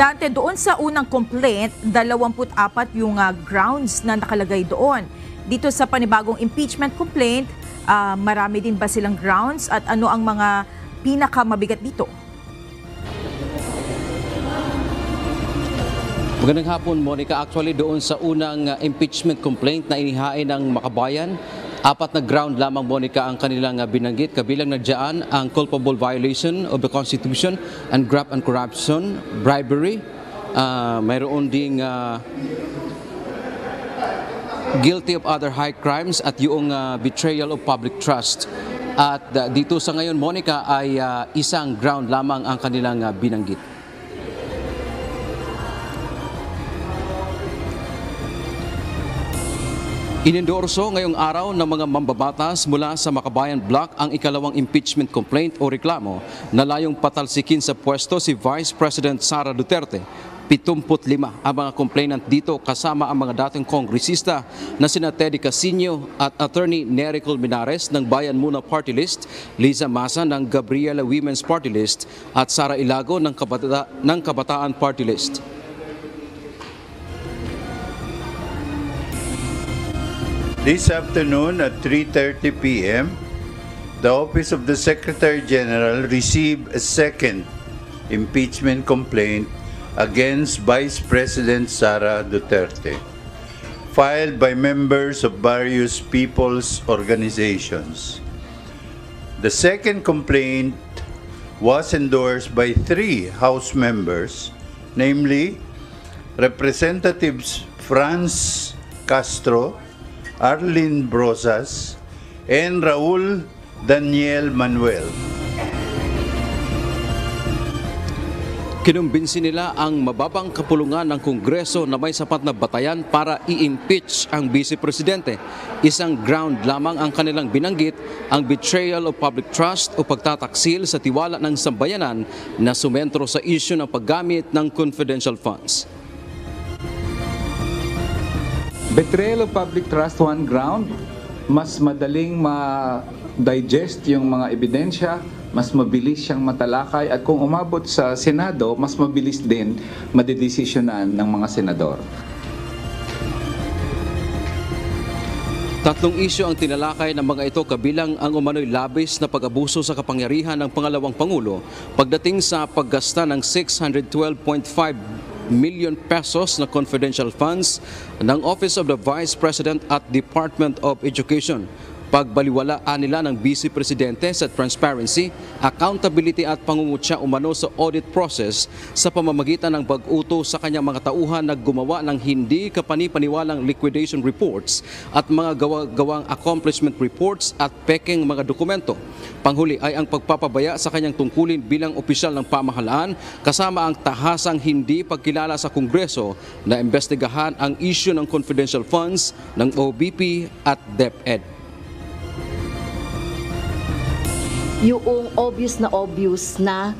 Dante, doon sa unang complaint, 24 yung grounds na nakalagay doon. Dito sa panibagong impeachment complaint, marami din ba silang grounds at ano ang mga pinakamabigat dito? Magandang hapon, Monica. Actually, doon sa unang impeachment complaint na inihain ng Makabayan, 4 na ground lamang, Monica, ang kanilang binanggit. Kabilang na dyan ang culpable violation of the Constitution and graft and corruption, bribery. Mayroon ding guilty of other high crimes at yung betrayal of public trust. At dito sa ngayon, Monica, ay isang ground lamang ang kanilang binanggit. Inendorso ngayong araw ng mga mambabatas mula sa Makabayan Block ang ikalawang impeachment complaint o reklamo na layong patalsikin sa pwesto si Vice President Sara Duterte. 75 ang mga complainant dito kasama ang mga dating kongresista na sina Teddy Casino at Attorney Nery Colmenares ng Bayan Muna Party List, Liza Masa ng Gabriela Women's Party List at Sara Ilago ng Kabataan Party List. This afternoon at 3:30 p.m., the Office of the Secretary General received a second impeachment complaint against Vice President Sara Duterte, filed by members of various people's organizations. The second complaint was endorsed by 3 House members, namely Representatives Franz Castro, Arlene Brosas, and Raul Daniel Manuel. Kinumbinsi nila ang mababang kapulungan ng Kongreso na may sapat na batayan para i-impeach ang Vice Presidente. Isang ground lamang ang kanilang binanggit, ang betrayal of public trust o pagtataksil sa tiwala ng sambayanan na sumentro sa issue ng paggamit ng confidential funds. Betrayal of public trust, one ground, mas madaling ma-digest yung mga ebidensya, mas mabilis siyang matalakay at kung umabot sa Senado, mas mabilis din madedesisyonan ng mga senador. 3 isyu ang tinalakay ng mga ito kabilang ang umano'y labis na pag-abuso sa kapangyarihan ng pangalawang Pangulo pagdating sa paggasta ng 612.5 million pesos na confidential funds ng Office of the Vice President at Department of Education. Pagbaliwalaan nila ng Vice Presidente sa transparency, accountability at pangungutya umano sa audit process sa pamamagitan ng pag-utos sa kanyang mga tauhan na gumawa ng hindi kapani-paniwalang liquidation reports at mga gawang accomplishment reports at peking mga dokumento. Panghuli ay ang pagpapabaya sa kanyang tungkulin bilang opisyal ng pamahalaan kasama ang tahasang hindi pagkilala sa Kongreso na imbestigahan ang issue ng confidential funds ng OBP at DepEd. Yung obvious na